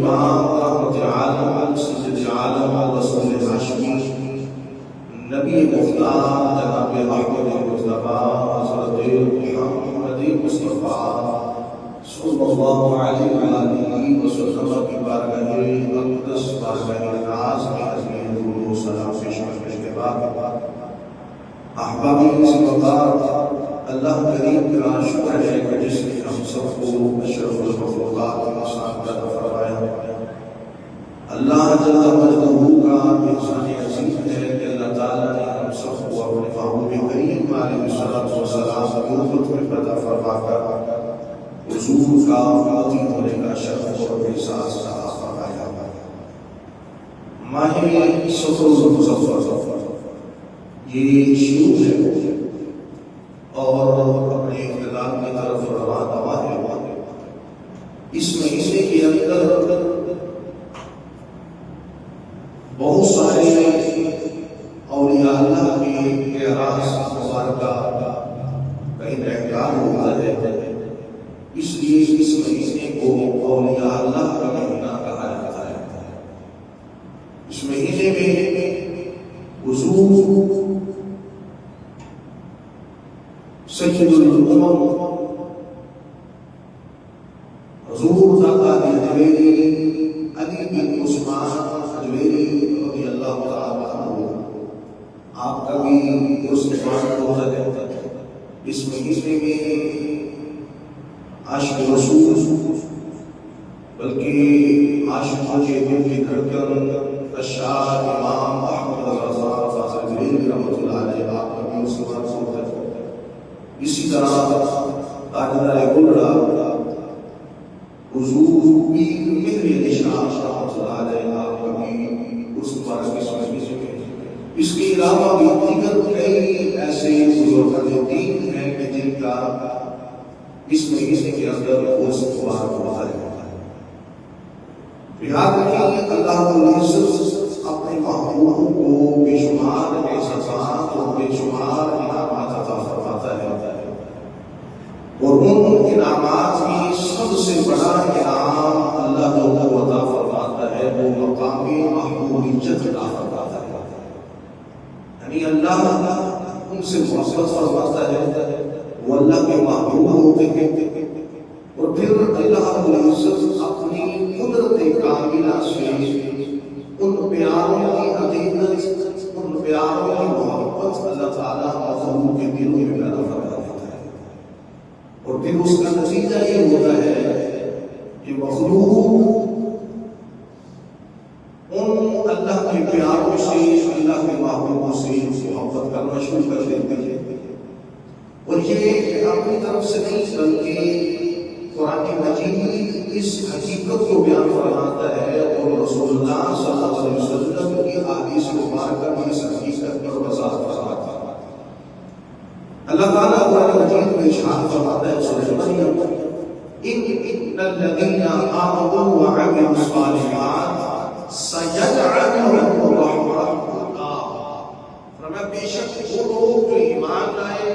پاک رحمت عالم سید عالم رسول ہاشمی نبی مختار جناب احمد مصطفیٰ حضرت محمد مصطفیٰ صلی اللہ علیہ وآلہ وسلم کی بارگاہ اقدس بارگاہ ناز میں حضرت درود و سلام پیش کرنے کے بعد احبابی اس وقت اللہ کریم کا شکر ہے کہ جس نے ہم سب کو اشرف المخلوقات انسان پیدا فرمایا۔ اللہ جل مجدہ کا احسان عظیم ہے کہ اللہ تعالیٰ نے ہم سب کو اپنے محبوب کریم علیہ الصلوۃ والسلام کی امت میں پیدا فرما کر حضور کا امتی ہونے کا شرف اور احساس عطا فرمایا۔ ماہ صفر المظفر یہ شروع ہے اور اپنے اختتام کی طرف رواں ہے۔ اس مہینے کے اندر بہت سارے اولیاء اللہ کے اعراض مبارکہ کا انعقاد ہوتا ہے، اس لیے اس مہینے کو اولیاء اللہ کا مہینہ کہا جاتا ہے۔ اس مہینے میں حضور سید الامم حضور داتا اجویری علی بن عثمان اجویری رضی اللہ تعالی عنہ آپ کا بھی اس عبادت ہوتا ہے۔ اس مہینے میں عاشق رسول بلکہ عاشقوں کے دل کی دھڑکن اشعار امام احمد رضا فاضل رحمۃ اللہ علیہ آپ کا بھی اس عبادت ہوتا ہے۔ اسی طرح تاجدار گلڑا حضور پیر مہر علی شاہ رحمۃ اللہ علیہ آپ کا بھی اس مبارک اس کے علاوہ بھی دیگر کئی ایسے بزرگان دین ہیں کہ جن کا اس مہینے کے اندر اس مبارک ہوتا ہے۔ یاد رکھیں اللہ رب العزت اپنے محبوب کو بے شمار احساسات اور بے شمار انعامات عطا فرماتا ہے، اور ان انعامات کی سب سے بڑا انعام اللہ کو عطا فرماتا ہے وہ مقام محبوبیت عطا فرماتا ہے۔ یعنی اللہ ان سے محبت فرماتا ہے، وہ اللہ کے محبوب ہوتے ہیں، اور پھر اللہ رب العزت اپنی قدرت کاملہ سے ان پیاروں کی عقیدت، ان پیاروں کی محبت اللہ تعالیٰ مخلوق کے دلوں میں پیدا فرما دیتا ہے، اور پھر اس کا نتیجہ یہ ہوتا ہے کہ مخلوق ان اللہ کے پیاروں سے، اللہ کے محبوبوں سے محبت کرنا شروع کر دیتے ہیں۔ اور یہ اپنی طرف سے نہیں بلکہ قرآن مجید اس حقیقت کو بیان فرماتا ہے، اور رسول اللہ صلی اللہ علیہ وسلم کی احادیث مبارکہ بھی اس حقیقت پر وضاحت فرماتا ہے۔ اللہ تعالیٰ قرآن مجید میں ارشاد فرماتا ہے سورۃ مریم ان الذین آمنوا وعملوا الصالحات سیجعل لهم الرحمن ودا، فرمایا بے شک وہ لوگ جو ایمان لائے،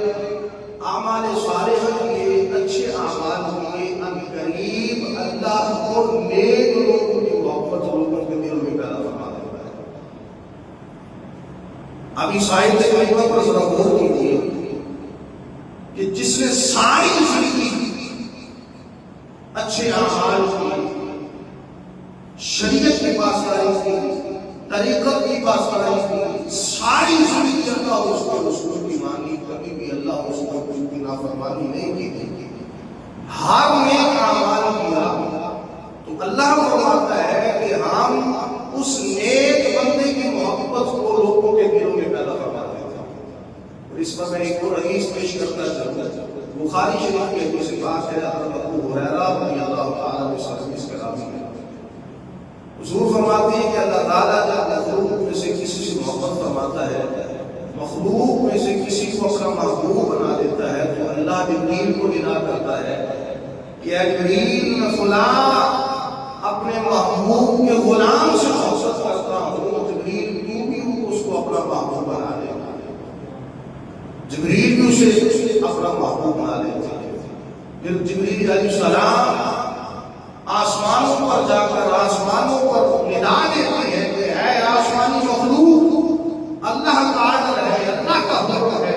اعمال صالحہ کیے، اچھے اعمال کیے، ان قریب اللہ اور نیک لوگوں کی محبت لوگوں کے دلوں میں پیدا فرما دیتا ہے۔ اب اس آیت کریمہ پر ذرا غور کیجیے کہ جس نے ساری زندگی اچھے اعمال کی، شریعت کی پاسداری کی، طریقت کی پاسداری کی، ساری زندگی اللہ اس کے رسول کی مانی، کبھی بھی اللہ اس کو کوئی بھی نافرمانی نہیں کی، ہر نیک اعمال کیا، تو اللہ فرماتا ہے کہ ہم اس نیک بندے کی محبت کو لوگوں کے دلوں میں پیدا فرما دیتے ہیں۔ اور اس پر میں ایک اور حدیث پیش کرتا چلوں، بخاری شریف کی حدیث پاک ہے، حضرت ابو ہریرہ رضی اللہ تعالیٰ عنہ اس حدیث کے راوی ہیں۔ حضور فرماتے ہیں کہ اللہ تعالیٰ مخلوق میں سے کسی سے محبت فرماتا ہے، مخلوق میں سے کسی کو اپنا محبوب بنا دیتا ہے، تو اللہ جبریل کو ندا کرتا ہے کہ اے جبریل میں فلاں اپنے محبوب کے غلام سے محبت کرتا ہوں، جبریل تو بھی اس کو اپنا محبوب بنا دے۔ جبریل بھی اسے اپنا محبوب بنا لیتے ہیں۔ پھر جبریل علیہ السلام آسمانوں پر جا کر آسمانوں پر ندا دیتی ہے کہ اے آسمانی مخلوق، اللہ کا عدل ہے، اللہ کا حکم ہے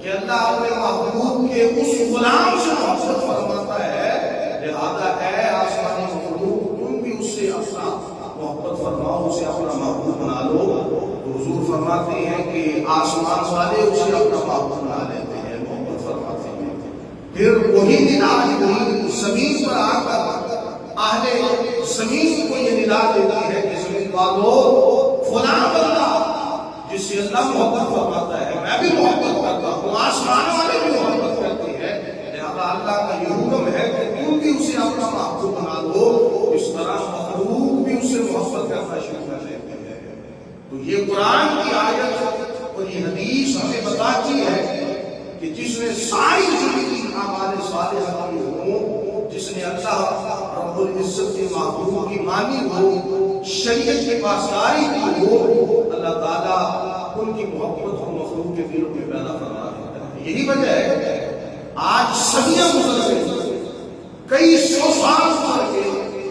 کہ اللہ اپنے محبوب کے اس غلام سے محبت فرماتا ہے، لہذا اے آسمانی مخلوق تم بھی اس سے اپنا محبت فرماؤ، اسے اپنا محبوب بنا لو۔ تو حضور فرماتے ہیں کہ آسمان والے اسے اپنا محبوب بنا لیتے ہیں، محبت فرماتے ہیں۔ پھر وہی ندا وہی زمین پر آ کر اہل زمین کو یہ ندا دیتی ہے کہ زمین والو فلاں بندہ جس سے اللہ محبت فرماتا ہے میں بھی محبت کرتا ہوں، آسمان والے بھی محبت کرتے ہیں، لہذا اللہ کا یہ حکم ہے کہ تم بھی اسے اپنا محبوب بنا دو۔ اس طرح مخلوق بھی اس سے محبت کرنا شروع کر دیتے ہیں۔ تو یہ قرآن کی آیت اور یہ حدیث ہمیں بتاتی ہے کہ جس نے ساری زندگی اعمال صالحہ کی ہوں، جس نے اللہ رب العزت کے محبوب کی مانی ہو، شریعت کی پاسداری کی ہو، اللہ تعالیٰ ان کی محبت کو مخلوق کے دلوں میں پیدا فرما دیتا ہے۔ یہی وجہ ہے آج صدیاں گزر گئی، کئی سو سال گزر گئے،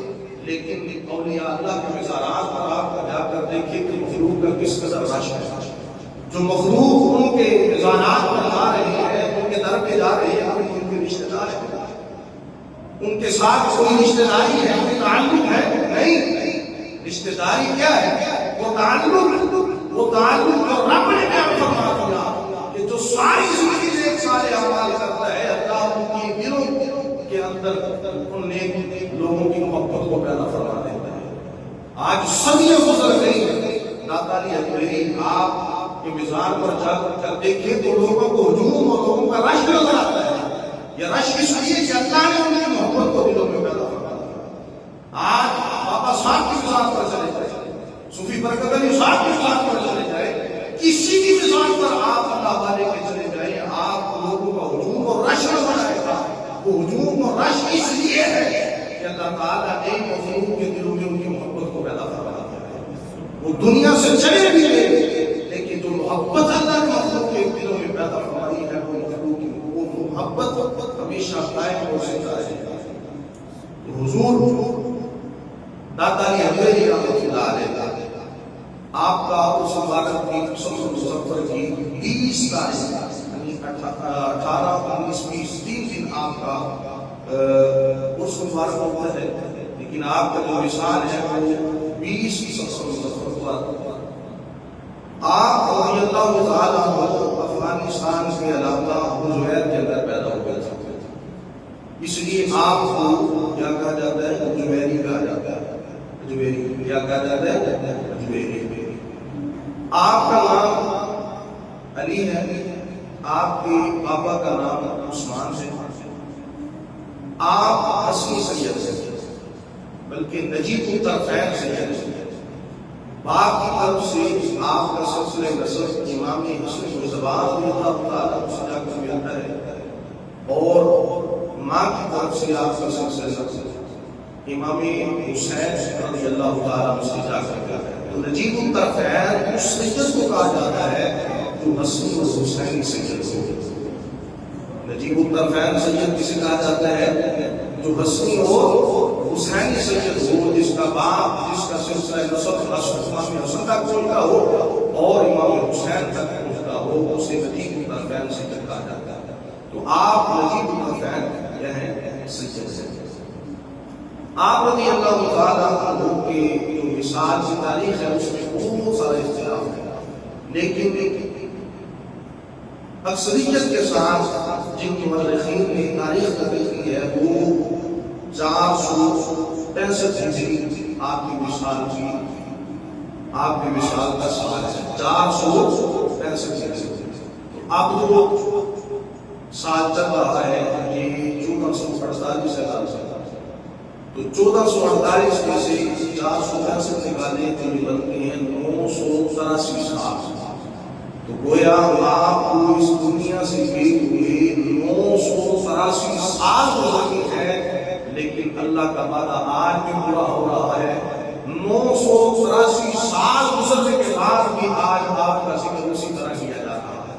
لیکن اولیاء اللہ کے مزارات پر آپ جا کر دیکھیں کہ مخلوق کا کس قدر رش ہے۔ جو مخلوق ان کے مزارات پر جا رہے ہیں، ان کے در پہ جا رہے ہیں، ان کے رشتہ دار ہیں، ان کے ساتھ کوئی رشتہ داری ہے، کوئی تعلق ہے؟ نہیں۔ رشتہ داری کیا ہے؟ وہ تعلق جو رب نے بیان فرما دیا کہ جو ساری زندگی ایک سارے اعمال کرتا ہے، اللہ ان کی دلوں کے اندر ان نیک لوگوں کی محبت کو پیدا فرما دیتا ہے۔ آج صدیاں گزر گئی، داتا علی حجویری آپ کے مزار پر جا کر دیکھیں تو لوگوں کو ہجوم اور لوگوں کا رش نظر آتا ہے۔ یہ رش اس لیے کہ اللہ نے ان کی محبت کو دلوں میں پیدا فرما دیا۔ آج بابا صاحب کی مزار پر چلے جائیں، صوفی برکت علی صاحب کی مزار پر چلے جائیں، کسی بھی مزار پر آپ اللہ والے کے چلے جائیں، آپ لوگوں کا ہجوم اور رش نظر آئے گا۔ وہ ہجوم اور رش اس لیے ہے کہ اللہ تعالیٰ نے مخلوق کے دلوں میں ان کی محبت کو پیدا فرما دیا ہے۔ وہ دنیا سے چلے بھی گئے، لیکن جو محبت اللہ نے مخلوق کے دلوں میں پیدا فرمائی ہے وہ مخلوق کی وہ محبت ہمیشہ قائم ہو سکتا ہے۔ حضور داتا علی حجویری رحمۃ اللہ علیہ آپ کا اس مبارک کی سفر مظفر کی 20 تاریخ یعنی 18 19 20 3 دن آپ کا اس مبارک ہوتا ہے، لیکن آپ کا جو وصال ہے وہ 20 سفر مظفر پر آپ رضی اللہ تعالیٰ عنہ افغانستان کے علاقہ حجویر کے اندر پیدا ہو گئے تھے، اس لیے آپ کو کیا کہا جاتا ہے؟ حجویری کہا جاتا ہے۔ حجویری کیا کہا جاتا ہے؟ حجویری۔ آپ کا نام علی ہے، آپ کے پاپا کا نام عثمان ہے، آپ اصلی سید ہیں بلکہ نجیب الطرفین سید ہیں۔ باپ کی طرف سے آپ کا سلسلہ نسب امام حسن مجتبی اللہ تعالیٰ سے جا کر ملتا ہے، اور ماں کی طرف سے آپ کا سلسلہ نسب امام حسین رضی اللہ تعالیٰ سے جا کر ملتا ہے۔ تو نجیب الطرفین اس سید کو کہا جاتا ہے جو حسن و حسینی سید ہو۔ نجیب الطرفین سید کسے کہا جاتا ہے؟ جو حسنی اور حسینی سید ہو، جس کا باپ جس کا سلسلہ نسب امام حسن تک پہنچتا ہو اور امام حسین تک پہنچتا ہو، اسے نجیب الطرفین سید کہا جاتا ہے۔ تو آپ نجیب الطرفین یہ ہیں سید سے۔ آپ رضی اللہ تعالیٰ عنہ کے جو مثال کی تاریخ ہے اس میں بہت سارے اختلاف ہیں، لیکن اکثریت کے ساتھ جن مورخین نے تاریخ نقل کی ہے وہ 465 ہجری آپ کی مثال کی، آپ کی مثال کا سال ہے 465 ہجری۔ اب جو سال چل رہا ہے یہ 1448 ہے، تو 1448 میں سے 465 نکالے تو یہ بنتے ہیں 983 سال۔ تو گویا آپ کو اس دنیا سے گئے ہوئے 983 سال گزرے ہیں، لیکن اللہ کا وعدہ آج بھی پورا ہو رہا ہے۔ 983 سال گزرنے کے بعد بھی آج آپ کا ذکر اسی طرح کیا جا رہا ہے۔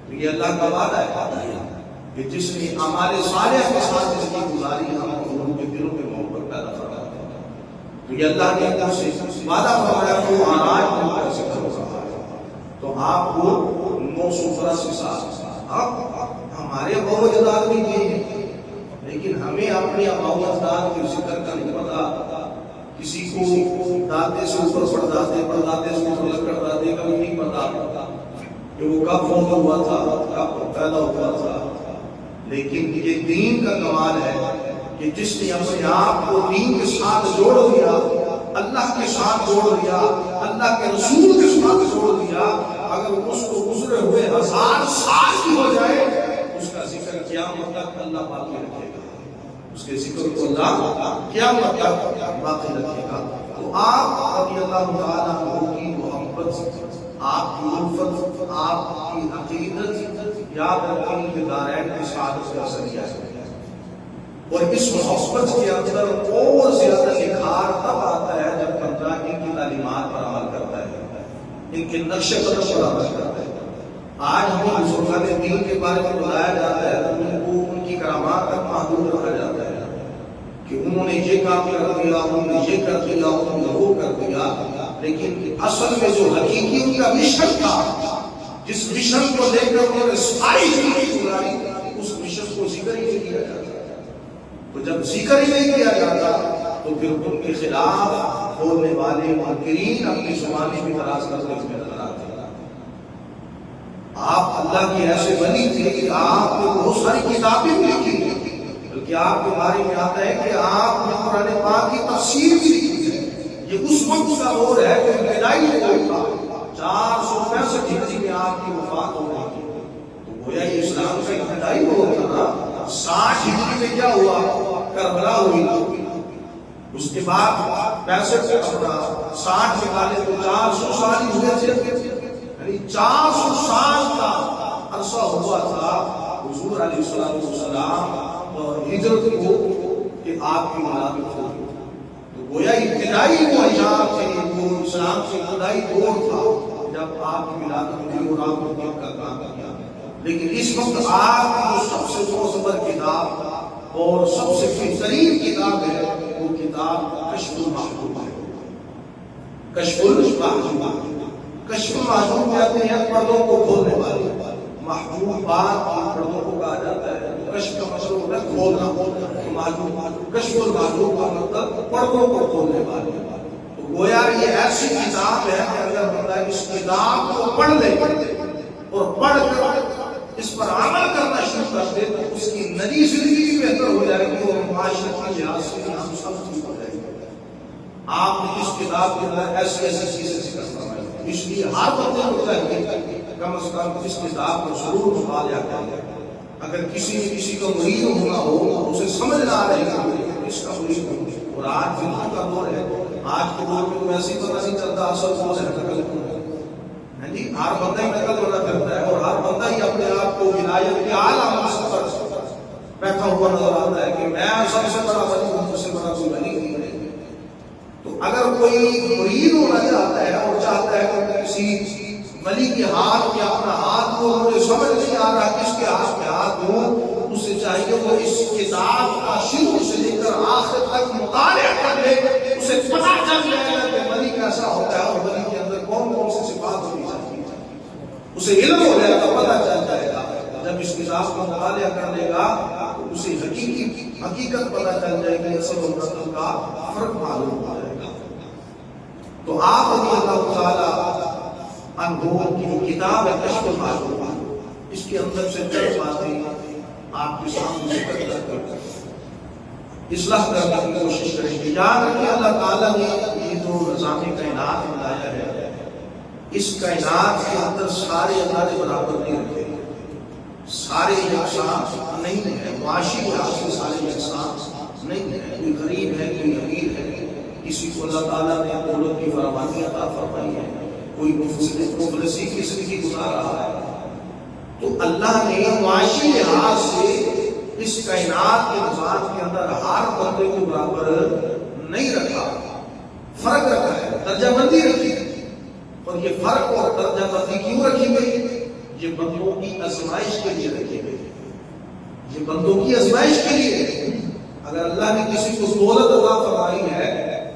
تو یہ اللہ کا وعدہ ہے کہ جس نے اعمال صالحہ کے ساتھ زندگی گزاری ہم لوگوں کے دلوں میں محبت پیدا تو یہ اللہ نے اللہ سے وعدہ فرمایا تو آج وہ کیسے کرو رہا ہے. تو آپ کو 983 سال اب ہمارے اباؤ اجداد بھی یہ ہیں، لیکن ہمیں اپنے اباؤ اجداد کے ذکر کا نہیں پتا. کسی کو دادے سے اوپر پردادے پردادے سے اوپر لکڑ دادے کا بھی نہیں پتا کہ وہ کب فوت ہوا تھا، کب پیدا ہوا تھا. لیکن یہ دین کا کمال ہے کہ جس نے اپنے آپ کو دین کے ساتھ جوڑ دیا، اللہ کے ساتھ جوڑ دیا، اللہ کے رسول کے ساتھ جوڑ دیا، اگر اس کو گزرے ہوئے 1000 سال بھی ہو جائے اس کا ذکر قیامت تک اللہ باقی رکھے گا، اس کے ذکر کو اللہ قیامت تک باقی رکھے گا. تو آپ رضی اللہ تعالیٰ عنہ کی محبت، آپ کی الفت، آپ کی عقیدت یاد رکھیں کہ دارین کی سعادت کا ذریعہ ہے. اور اس محبت کے اندر اور زیادہ نکھار تب آتا ہے جب بندہ ان کی تعلیمات پر عمل کرتا ہے، ان کے نقش قدم پر عمل کرتا ہے. آج ہمیں بزرگان دین کے بارے میں بتایا جاتا ہے تو ان کو ان کی کرامات تک محدود رکھا جاتا ہے کہ انہوں نے یہ کام کر دیا، انہوں نے یہ کر دیا، انہوں نے وہ کر دیا. لیکن اصل میں جو حقیقی ان کا مشن تھا، جس مشن کو لے کر انہوں نے ساری زندگی گزاری، اس مشن کو ذکر ہی نہیں کیا جاتا. تو جب ذکر ہی نہیں کیا جاتا تو پھر ان کے خلاف بولنے والے منکرین اپنی زبانیں بھی دراز کرتے ہوئے نظر آتے ہیں. آپ اللہ کے ایسے ولی تھے کہ آپ نے بہت ساری کتابیں بھی لکھی، بلکہ آپ کے بارے میں آتا ہے کہ آپ نے قرآن پاک کی تفسیر بھی لکھی ہے. یہ اس وقت کا دور ہے جو ابتدائی دور تھا، 465 ہجری میں آپ کی وفات ہو رہی تھی. تو گویا یہ اسلام کا ابتدائی دور تھا نا. 60 ہجری میں کیا ہوا؟ کربلا ہوئی. اس کے بعد 65 60 نکالے تو 400 سال ہی ہوئے تھے، یعنی 400 سال کا عرصہ ہوا تھا حضور علیہ السلام اور ہجرت کو کہ آپ کی ولادت ہوئی. تو گویا ابتدائی وہ ایام تھے، وہ اسلام سے ابتدائی دور تھا جب آپ کی ولادت ہوئی اور آپ نے دین کا کام کیا. لیکن اس وقت آپ کی سب سے معتبر کتاب اور سب سے بہترین کتاب ہے وہ کتاب کشف المحجوب ہے. کشف المحجوب، کشف المحجوب کہتے ہیں پردوں کو کھولنے والے. محجوب بات پردوں کو کہا جاتا ہے. کشف کا مطلب ہوتا ہے کھولنا، محجوب کشف المحجوب کا مطلب پردوں کو کھولنے والے. تو گویا یہ ایسی کتاب ہے کہ اگر بندہ اس کتاب کو پڑھ لے اور پڑھ کر اس پر عمل کرنا شروع کر دے تو اس کی نجی زندگی بھی بہتر ہو جائے گی اور معاشرت کی لحاظ سے ہم سب ٹھیک ہو جائے گی. آپ نے اس کتاب کے اندر ایسی ایسی چیزیں ذکر فرمائی، اس لیے ہر بندے کو چاہیے کم از کم اس کتاب کو ضرور مطالعہ کرے. اگر کسی کو مرید ہونا ہو اسے سمجھ نہ آ رہی ہے اس کا مرید ہو. اور آج فلم کا دور ہے، آج کے دور میں تو ویسے ہی پتہ نہیں چلتا اصل کون ہے نقل کون ہے. ہر بندہ ہی نقل ہونا کرتا ہے اور ہر بندہ ہی اپنے آپ کو ولایت کے اعلیٰ مقصد پر بیٹھا ہوا نظر آتا ہے کہ میں سب سے بڑا ولی ہوں، مجھ سے بڑا کوئی ولی نہیں ہے. تو اگر کوئی مرید ہونا چاہتا ہے اور چاہتا ہے کہ کسی ولی کے ہاتھ یا اپنا ہاتھ کو مجھے سمجھ نہیں آ رہا کس کے ہاتھ میں ہاتھ دوں، اس سے چاہیے وہ اس کتاب کا شروع سے لے کر آخر تک مطالعہ کر لے. اسے پتہ چل جائے گا کہ ولی کیسا ہوتا ہے اور ولی کے اندر کون کون سی صفات ہونی چاہیے. اسے علم ہو جائے گا، پتہ چل جائے گا. جب اس کتاب کا مطالعہ کر لے گا تو اسے حقیقت پتہ چل جائے گی، اصل و نقل کا فرق معلوم ہو جائے گا. تو آپ رضی اللہ تعالیٰ عنہ کی جو کتاب ہے کشف المحجوب، اس کے اندر سے چند باتیں آپ کے سامنے ذکر کر اصلاح کرنے کی کوشش کریں گے. یاد رکھیں اللہ تعالیٰ نے یہ جو نظام کائنات بنایا ہے، اس کائنات کے اندر سارے ادارے برابر نہیں رکھے، سارے یکساں نہیں ہے. معاشی لحاظ سے سارے یکساں نہیں ہے. کوئی غریب ہے، کوئی امیر ہے. کسی کو اللہ تعالیٰ نے دولت کی فراوانی عطا فرمائی ہے، کوئی مفلسی کی زندگی گزار رہا ہے. تو اللہ نے معاشی لحاظ سے اس کائنات کے نظام کے اندر ہر بندے کو برابر نہیں رکھا، فرق رکھا ہے، درجہ بندی رکھی ہے. اور یہ فرق اور درجہ بندی کیوں رکھی گئی؟ یہ بندوں کی آزمائش کے لیے رکھی گئی. یہ بندوں کی آزمائش کے لیے. اگر اللہ نے کسی کو دولت عطا فرمائی ہے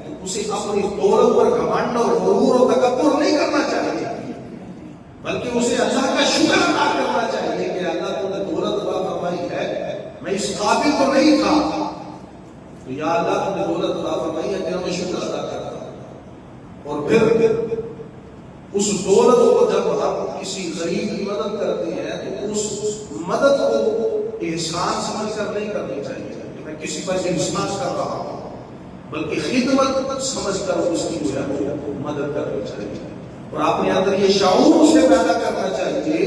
تو اسے اپنی دولت پر گھمنڈ اور غرور اور تکبر نہیں کرنا چاہیے، بلکہ اسے اللہ کا شکر ادا کرنا چاہیے کہ اللہ تو نے دولت عطا فرمائی ہے، میں اس قابل تو نہیں تھا، تو یا اللہ تو نے دولت عطا فرمائی ہے، تیرا میں شکر ادا کرتا ہوں۔ اور پھر اس دولت کو جب ہم کسی غریب کی مدد کرتے ہیں تو اس مدد کو احسان سمجھ کر نہیں کرنی چاہیے کہ میں کسی پر احسان کر رہا ہوں، بلکہ خدمت سمجھ کر اس کی جو ہے مدد کرنی چاہیے۔ اور اپنے اندر یہ شعور اسے پیدا کرنا چاہیے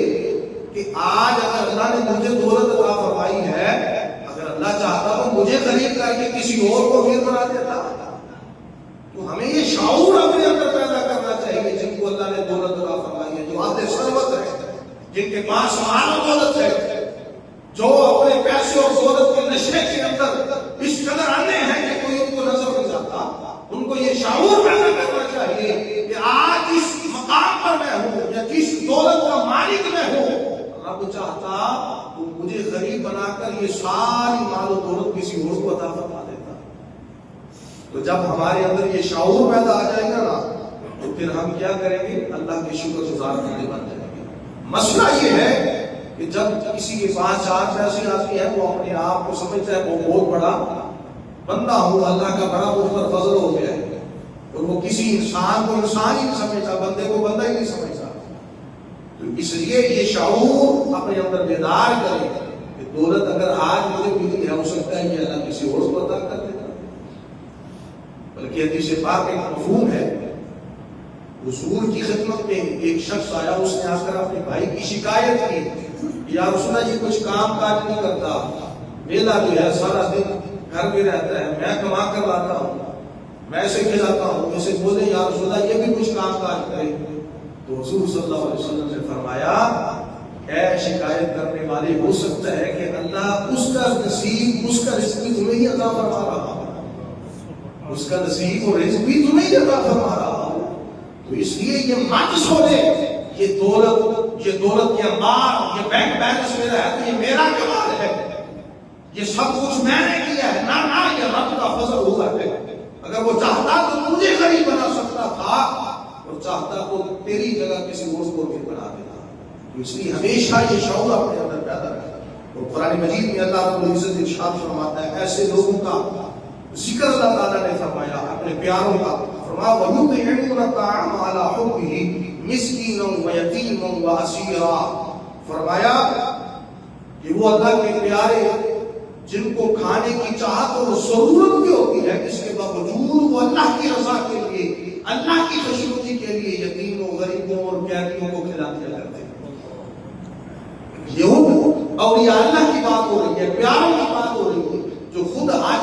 کہ آج اگر اللہ نے مجھے دولت عطا فرمائی ہے، اگر اللہ چاہتا تو مجھے غریب کر کے کسی اور کو امیر بنا دیتا۔ تو ہمیں یہ شعور اپنے اندر پیدا کرنا چاہیے، جن کو اللہ نے دولت عطا فرمائی ہے، جو آتے ثروت ہے، جن کے پاس مال و دولت ہے، جو اپنے پیسے اور دولت کے نشے کے اندر اس قدر اندھے ہیں کہ کوئی ان کو نظر نہیں آتا، ان کو یہ شعور پیدا کرنا چاہیے کہ آج اس مقام پر میں ہوں یا جس دولت کا مالک میں ہوں، رب چاہتا تو مجھے غریب بنا کر یہ ساری مال و دولت کسی اور کو عطا فرما دیتا۔ تو جب ہمارے اندر یہ شعور پیدا آ جائے گا نا، تو پھر ہم کیا کریں گے؟ اللہ کے شکر گزار بندے بن جائیں گے۔ مسئلہ یہ ہے کہ جب کسی کے پاس 4 پیسے آتی ہیں وہ اپنے آپ کو سمجھتا ہے وہ بہت بڑا بندہ ہوں، اللہ کا بڑا مجھ پر فضل ہو گیا ہے، اور وہ کسی انسان کو انسان ہی نہیں سمجھتا، بندے کو بندہ ہی نہیں سمجھتا۔ تو اس لیے یہ شعور اپنے اندر بیدار کرے کہ دولت اگر آج مجھے ملی ہے، ہو سکتا ہے یہ اللہ کسی اور کو عطا کر دیتا۔ بلکہ حدیث پاک ایک مفہوم ہے، حضور کی خدمت میں ایک شخص آیا، اس نے آ کر اپنے بھائی کی شکایت کی، یا رسول اللہ یہ کچھ کام کاج نہیں کرتا، ویلا جو ہے سارا دن گھر میں رہتا ہے، میں کما کر لاتا ہوں، میں اسے کھلاتا ہوں، اسے بولے یا رسول اللہ یہ بھی کچھ کام کاج کرے۔ تو حضور صلی اللہ علیہ وسلم نے فرمایا اے شکایت کرنے والے، ہو سکتا ہے کہ اللہ اس کا نصیب، اس کا رزق بھی تمہیں ہی عطا فرما رہا ہو، اس کا نصیب اور رزق بھی تمہیں ہی عطا فرما رہا ہو۔ تو اس لیے یہ مت سوچے یہ دولت کے انبار، یہ بینک بیلنس میرا ہے تو یہ میرا کمال ہے، یہ سب کچھ میں نے کیا ہے، نہ یہ رب کا فضل ہوا ہے۔ اگر وہ چاہتا تو مجھے غریب بنا سکتا تھا، اور چاہتا تو تیری جگہ کسی اور کو بھی بنا دیتا۔ تو اس لیے ہمیشہ یہ شعور اپنے اندر پیدا رہتا ہے۔ اور قرآن مجید میں اللہ رب العزت ارشاد فرماتا ہے ایسے لوگوں کا ذکر اللہ تعالیٰ نے فرمایا، اپنے پیاروں کا فرمایا وَيُطْعِمُونَ الطَّعَامَ عَلَىٰ حُبِّهِ مِسْكِينًا وَيَتِيمًا وَأَسِيرًا، فرمایا کہ وہ اللہ کے پیارے جن کو کھانے کی چاہت اور ضرورت بھی ہوتی ہے، اس کے باوجود وہ اللہ کی رضا کے لیے، اللہ کی خوشنودی کے لیے یتیموں، غریبوں اور قیدیوں کو کھلا دیا کرتے ہیں۔ یہ اولیاء اللہ کی بات ہو رہی ہے، پیاروں کی بات ہو رہی ہے، جو خود آج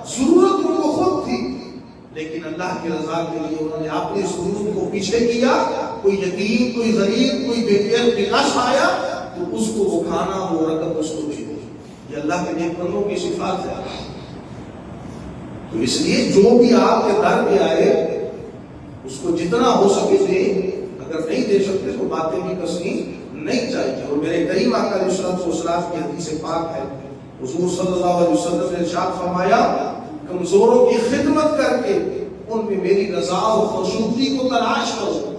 ضرورت ان کو خود تھی، لیکن اللہ کی رضا کے لیے انہوں نے اپنی ضرورت کو پیچھے کیا۔ کوئی یتیم، کوئی غریب، کوئی بے پیر بلاش آیا تو اس کو وہ کھانا، وہ رقم اس کو دے دی۔ یہ اللہ کے نیک بندوں کی صفات ہے۔ تو اس لیے جو بھی آپ کے در پہ آئے اس کو جتنا ہو سکے دے، اگر نہیں دے سکتے تو باتیں بھی کسنی نہیں چاہیے۔ اور میرے کریم آقا علیہ الصلوۃ والسلام کی حدیث پاک ہے، حضور صلی اللہ علیہ وسلم نے ارشاد فرمایا کمزوروں کی خدمت کر کے ان میں میری رضا اور خوشنودی کو تلاش کرو،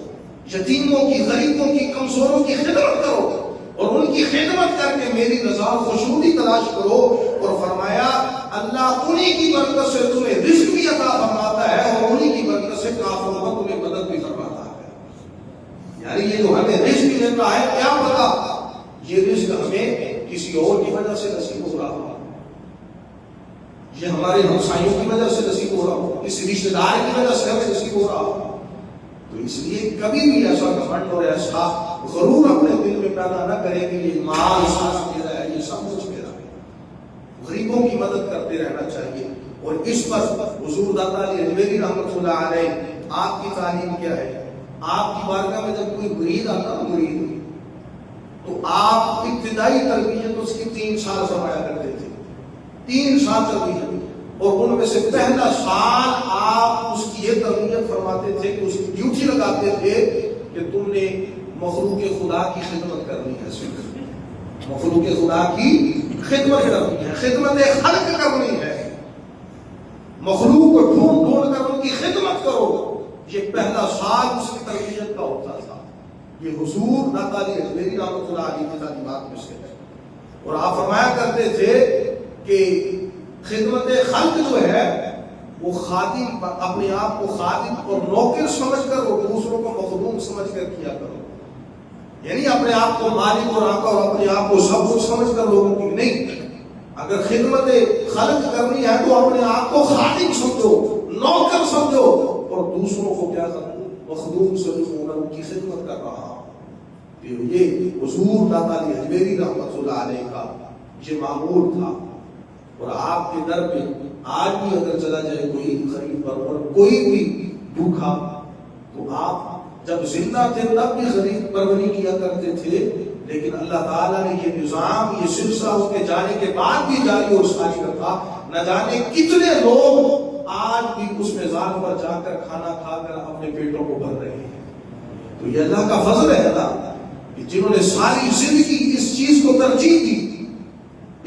یتیموں کی، غریبوں کی، کمزوروں کی خدمت کرو اور ان کی خدمت کر کے میری رضا اور خوشنودی تلاش کرو۔ اور فرمایا اللہ انہی کی برکت سے تمہیں رزق بھی عطا فرماتا ہے اور انہی کی برکت سے کافروں کو تمہیں مدد بھی فرماتا ہے۔ یعنی یہ جو ہمیں رزق دیتا ہے، کیا پتا یہ رزق ہمیں کسی اور کی وجہ سے نصیب ہو رہا ہو، یہ ہمارے ہمسایوں کی وجہ سے نصیب ہو رہا ہو، اس رشتہ دار کی وجہ سے ہمیں نصیب ہو رہا ہو۔ تو اس لیے کبھی بھی ایسا گھمنڈ اور ایسا غرور اپنے دل میں پیدا نہ کرے کہ یہ مال سارا میرا ہے، یہ سب کچھ میرا ہے۔ غریبوں کی مدد کرتے رہنا چاہیے۔ اور اس پر حضور داتا علی اجمیری رحمۃ اللہ علیہ آپ کی تعلیم کیا ہے؟ آپ کی بارگاہ میں جب کوئی مرید آتا نا، مرید، تو آپ ابتدائی تربیت اس کی 3 سال فرمایا کرتے تھے، 3 سال تربیت، اور ان میں سے پہلا سال آپ اس کی یہ تربیت فرماتے تھے کہ اس کی ڈیوٹی لگاتے تھے کہ تم نے مخلوق خدا کی خدمت کرنی ہے، مخلوق خدا کی خدمت کرنی ہے، خدمت خلق کرنی ہے، مخلوق کو ڈھونڈ ڈھونڈ کر ان کی خدمت یہ پہلا سال اس کی تربیت کا ہوتا تھا. یہ حضور داتا علی اجمیری رحمۃ اللہ علیہ کی تعلیمات میں سے ہے. اور آپ فرمایا کرتے تھے کہ خدمت خلق جو ہے وہ خادم، اپنے آپ کو خادم اور نوکر سمجھ کر اور دوسروں کو مخدوم سمجھ کر کیا کرو. یعنی اپنے آپ کو مالک اور آقا اور اپنے آپ کو سب کچھ سمجھ کر لوگوں کی نہیں. اگر خدمت خلق کرنی ہے تو اپنے آپ کو خادم سمجھو، نوکر سمجھو، اور دوسروں کو کیا کرو، مخدوم سمجھو، ان کی خدمت کر رہا. یہ حضور داتا علی اجمیری رحمۃ اللہ علیہ کا یہ معمول تھا. اور آپ کے در پہ آج بھی اگر چلا جائے کوئی غریب پر اور کوئی بھی بھوکا، تو آپ جب زندہ تھے تب بھی غریب پروری کیا کرتے تھے. لیکن اللہ تعالیٰ نے یہ نظام، یہ سلسلہ اس کے جانے کے بعد بھی جاری اور ساری رکھا. نہ جانے کتنے لوگ آج بھی اس میزان پر جا کر کھانا کھا کر اپنے پیٹوں کو بھر رہے ہیں. تو یہ اللہ کا فضل ہے نا، کہ جنہوں نے ساری زندگی اس چیز کو ترجیح دی،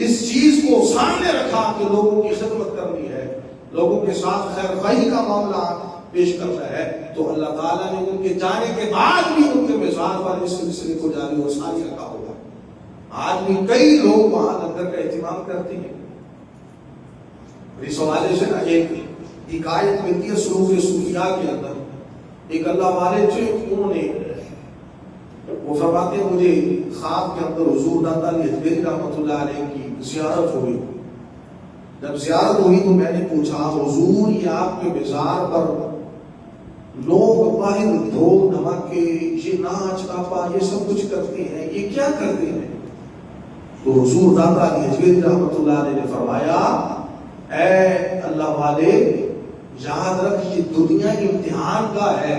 اس چیز کو سامنے رکھا کہ لوگوں کی خدمت کرنی ہے، لوگوں کے ساتھ خیر خواہی کا معاملہ پیش کرنا ہے. تو اللہ تعالیٰ نے ان کے جانے کے بعد بھی ان کے مزاج پر اس سلسلے کو جاری اور ساری رکھا ہوگا. آج بھی کئی لوگ وہاں لنگر کا اہتمام کرتے ہیں. اس حوالے سے نا ایک آیت ملتی ہے سلوک صوفیاء کے اندر. ایک اللہ والے تھے، انہوں نے وہ فرماتے ہیں مجھے خواب کے اندر حضور داتا علی اجمیری رحمۃ اللہ علیہ کی زیارت ہوئی. جب زیارت ہوئی تو میں نے پوچھا حضور یہ آپ کے مزار پر لوگ باہر دھوم دھماکے، یہ ناچ گاپا، یہ سب کچھ کرتے ہیں، یہ کیا کرتے ہیں؟ تو حضور داتا علی اجمیری رحمۃ اللہ علیہ نے فرمایا اے اللہ والے یاد رکھ یہ دنیا امتحان کا ہے،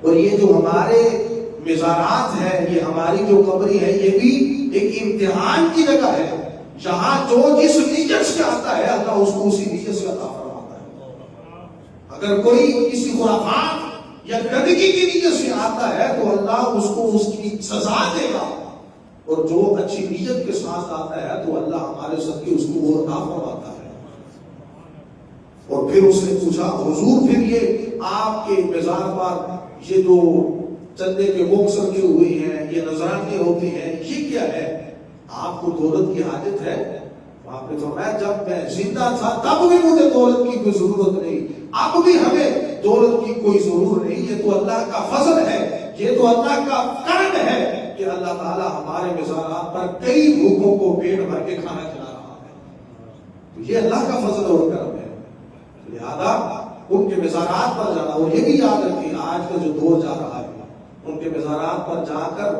اور یہ جو ہمارے مزارات ہیں، یہ ہماری جو قبری ہے، یہ بھی ایک امتحان کی جگہ ہے. جہاں جو جس نیت سے آتا ہے اللہ اس کو اسی نیت سے عطا فرماتا ہے. اگر کوئی کسی خرافات یا گندگی کی نیت سے آتا ہے تو اللہ اس کو اس کی سزا دے گا، اور جو اچھی نیت کے ساتھ آتا ہے تو اللہ ہمارے صدقے اس کو وہ عطا فرماتا ہے. اور پھر اس نے پوچھا حضور پھر یہ آپ کے مزار پر یہ جو چندے کے بکس رکھے ہوئے ہیں، یہ نذرانے ہوتے ہیں، یہ کیا ہے؟ آپ کو دولت کی حاجت ہے؟ آپ نے فرمایا جب میں زندہ تھا تب بھی مجھے دولت کی کوئی ضرورت نہیں، اب بھی ہمیں دولت کی کوئی ضرورت نہیں. یہ تو اللہ کا فضل ہے، یہ تو اللہ کا کرم ہے کہ اللہ تعالیٰ ہمارے مزارات پر کئی بھوکوں کو پیٹ بھر کے کھانا کھلا رہا ہے. تو یہ اللہ کا فضل اور کرم ہے. لہذا ان کے مزارات پر جانا، اور یہ بھی یاد رکھیں آج کا جو دور جا رہا ہے، ان کے مزارات پر جا کر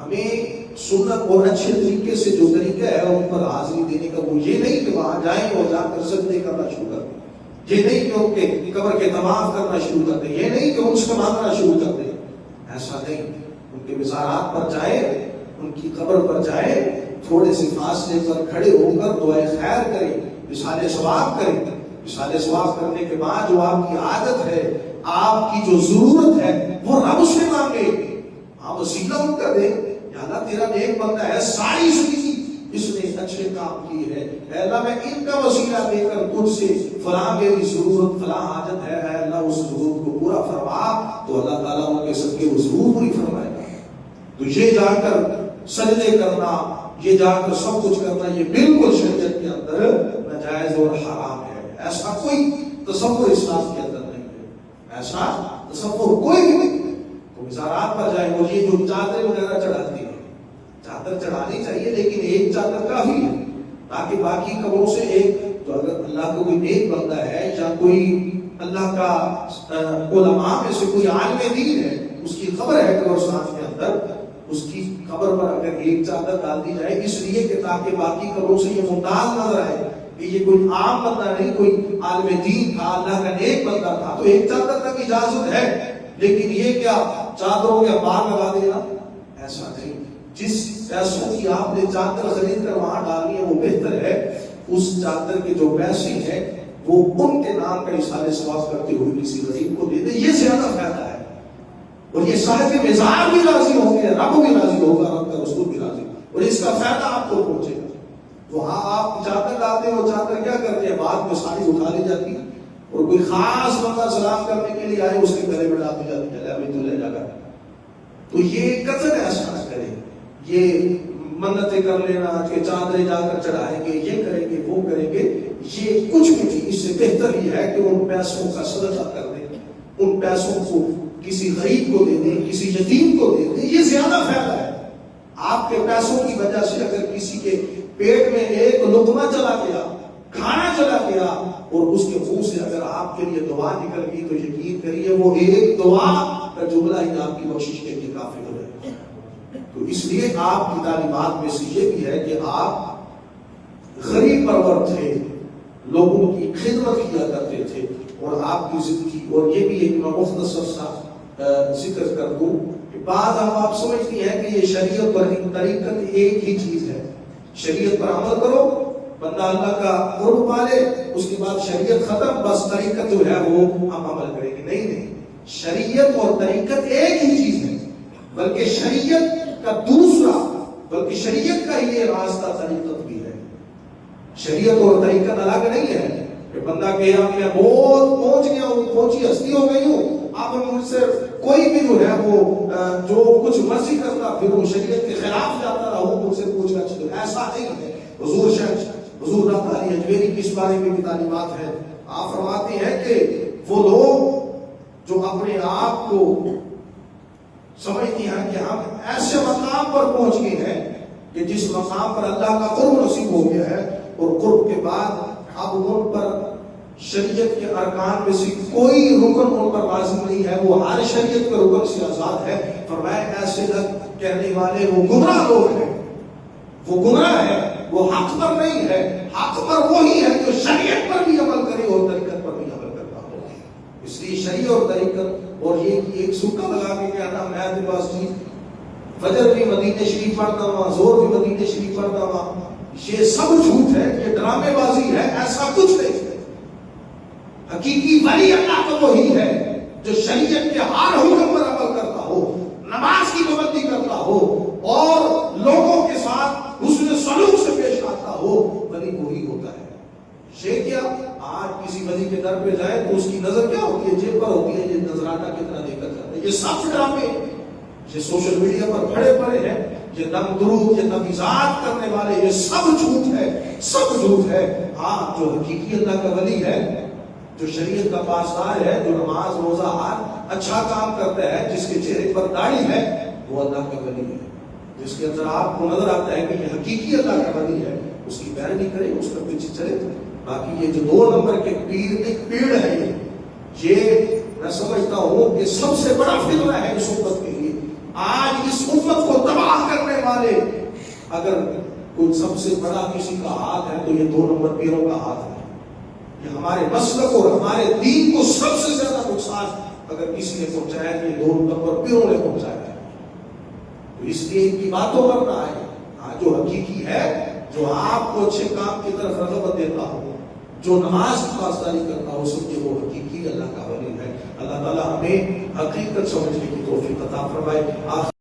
ہمیں سنت اور اچھے طریقے سے جو طریقہ ہے ان پر حاضری دینے کا، وہ یہ نہیں کہ وہاں جائیں اور جا کر سجدے کرنا شروع کر دیں، یہ نہیں کہ ان کے قبر کے طواف کرنا شروع کر دیں، یہ نہیں کہ ان سے مانگنا شروع کر دیں. ایسا نہیں. ان کے مزارات پر جائیں، ان کی قبر پر جائیں، تھوڑے سے فاصلے پر کھڑے ہو کر دعائے خیر کریں، وصال ثواب کریں. وصال ثواب کرنے کے بعد جو آپ کی عادت ہے، آپ کی جو ضرورت ہے، وہ رب سے مانگے. آپ وسیلہ ان کا دیں، یا اللہ تیرا نیک بندہ ہے، ساری زندگی اس نے اچھے کام کی ہے، اے اللہ میں ان کا وسیلہ دے کر تجھ سے فلاں میری ضرورت فلاں حاجت ہے، اے اللہ اس ضرورت کو پورا فرما. تو اللہ تعالیٰ ان کے صدقے وہ ضرور پوری فرمائے گا. تو یہ جا کر سجدے کرنا، یہ جا کر سب کچھ کرنا، یہ بالکل شریعت کے اندر ناجائز اور حرام ہے. ایسا کوئی تصور اسلام کے اندر نہیں ہے، ایسا تصور کوئی بھی نہیں. تو مزارات پر جائیں، وہ یہ جو چادر وغیرہ چڑھاتی ہیں، چادر چڑھانی چاہیے لیکن ایک چادر کافی ہے، تاکہ باقی قبروں سے ایک، تو اگر اللہ کو کوئی نیک بندہ ہے یا کوئی اللہ کا علماء میں سے کوئی عالم دین ہے، اس کی قبر ہے قبرستان کے اندر، اس کی قبر پر اگر ایک چادر ڈال دی جائے اس لیے کہ تاکہ باقی قبروں سے یہ ممتاز نظر آئے کہ یہ کوئی عام بندہ نہیں، کوئی عالم دین تھا، اللہ کا نیک بندہ تھا، تو ایک چادر تک اجازت ہے. لیکن یہ کیا چادروں کے بار لگا دینا، ایسا نہیں. جس پیسوں کی آپ نے چادر خرید کر وہاں ڈالنی ہے وہ بہتر ہے اس چادر کے جو پیسے ہیں وہ ان کے نام کا اصالہ ثواب کرتے ہوئے کسی غریب کو دے دے، یہ زیادہ فائدہ ہے. اور یہ صاحب مزار بھی راضی ہوں گے، رب بھی راضی ہوگا، رب کا رسول بھی راضی، اور اس کا فائدہ آپ کو پہنچے گا. وہاں آپ چادر ڈالتے ہیں، وہ چادر کیا کرتے ہیں بعد میں ساری اٹھا لی جاتی ہے، اور کوئی خاص بندہ سلام کرنے کے لیے آئے اس کے گلے میں ڈال دی جاتی چلے ابھی تو لے جا کر. تو یہ قطعاً ایسا نہ کرے. یہ منتیں کر لینا کہ چادریں جا کر چڑھائیں گے، یہ کریں گے، وہ کریں گے، یہ کچھ بھی نہیں. اس سے بہتر یہ ہے کہ ان پیسوں کا صدقہ کر دیں، ان پیسوں کو کسی غریب کو دے دیں، کسی یتیم کو دے دیں. یہ زیادہ فائدہ ہے. آپ کے پیسوں کی وجہ سے اگر کسی کے پیٹ میں ایک لقمہ چلا گیا، کھانا چلا گیا، اور اس کے منہ سے اگر آپ کے لیے دعا نکل گئی تو یقین کریے وہ ایک دعا کا جملہ ہی آپ کی بخشش کے لیے کافی ہو جائے گا. تو اس لیے آپ کی تعلیمات میں سے یہ بھی ہے کہ آپ غریب پرور تھے، لوگوں کی خدمت کیا کرتے تھے، اور آپ کی زندگی. اور یہ بھی ایک مختصر سا ذکر کر دوں کہ بعض آپ سمجھتی ہیں کہ یہ شریعت اور طریقت ایک ہی چیز ہے. شریعت پر عمل کرو، بندہ اللہ کا قرب پالے، اس کے بعد شریعت ختم، بس طریقت جو ہے وہ ہم عمل کریں گے. نہیں، شریعت اور طریقت ایک ہی چیز ہے. بلکہ شریعت کا دوسرا، بلکہ شریعت کا یہ راستہ طریقت بھی ہے. شریعت اور طریقت الگ نہیں ہے کہ بندہ کہ میں بہت پہنچ گیا ہوں، پہنچی ہستی ہو گئی ہوں، اب مجھ سے کوئی بھی جو ہے وہ جو کچھ مرضی کرتا پھر وہ شریعت کے خلاف جاتا رہا، وہ مجھ سے پوچھ گا. ایسا نہیں ہے. حضور رحمت علی اجمیری کی اس بارے میں بھی تعلیمات ہیں. آپ فرماتے ہیں کہ وہ لوگ جو اپنے آپ کو سمجھتی ہیں کہ ہم ایسے مقام پر پہنچ گئے ہیں کہ جس مقام پر اللہ کا قرب نصیب ہو گیا ہے، اور قرب کے بعد اب ان پر شریعت کے ارکان میں سے کوئی رکن ان پر لازم نہیں ہے، وہ ہر شریعت کے رکن سے آزاد ہے. فرمایا ایسے لوگ کہنے والے وہ گمراہ لوگ ہیں، وہ گمراہ ہے، وہ حق پر نہیں ہے. حق پر وہی ہے جو شریعت پر بھی عمل کرے اور طریقت پر بھی عمل کرتا ہو. اس لیے شریعت اور طریقت، اور یہ ایک سکہ لگا کے کہنا میں آپ کے پاس جی فجر بھی مدینے شریف پڑھتا ہوں، زور بھی مدینے شریف پڑھتا ہوں، یہ سب جھوٹ ہے، یہ ڈرامے بازی ہے. ایسا کچھ نہیں ہے. حقیقی ولی اللہ تو وہی ہے جو شریعت کے ہر حکم پر عمل کرتا ہو، نماز کی پابندی کرتا ہو، اور لوگوں کے ساتھ حسن سلوک سے پیش آتا ہو. ولی وہی ہوتا ہے. یہ کیا آج کسی ولی کے در پہ جائے تو اس کی نظر کیا ہوتی ہے؟ جیب پر ہوتی ہے. یہ نظرانہ کتنا دے کر جاتا ہے. یہ سب ڈرامے، یہ سوشل میڈیا پر بڑے بڑے ہیں، یہ دم درود، یہ تمیزات کرنے والے، یہ سب جھوٹ ہے، سب جھوٹ ہے. ہاں جو حقیقی اللہ کا ولی ہے، جو شریعت کا پاسدار ہے، جو نماز روزہ ہر اچھا کام کرتا ہے، جس کے چہرے پر داڑھی ہے، وہ اللہ کا ولی ہے. جس کے اندر آپ کو نظر آتا ہے کہ یہ حقیقی اللہ کا ولی ہے، اس کی پیروی کرے، اس کا پیچھے چلے. باقی یہ جو 2 نمبر کے پیر، ایک پیڑ ہے، یہ میں سمجھتا ہوں کہ سب سے بڑا فتنہ ہے اس امت کے لیے. آج اس امت کو تباہ کرنے والے اگر کوئی سب سے بڑا کسی کا ہاتھ ہے تو یہ 2 نمبر پیروں کا ہاتھ ہے. یہ ہمارے مسلک اور ہمارے دین کو سب سے زیادہ نقصان اگر کسی نے پہنچایا تو یہ 2 نمبر پیروں نے پہنچایا ہے. تو اس لیے ان کی باتوں پر نہ آئے. جو حقیقی ہے، جو آپ کو اچھے کام کی طرف رغبت دیتا ہو، جو نماز کی پاسداری کرتا ہو، سمجھے وہ حقیقی اللہ کا ولی ہے. اللہ تعالیٰ ہمیں حقیقت سمجھنے کی توفیق عطا فرمائے.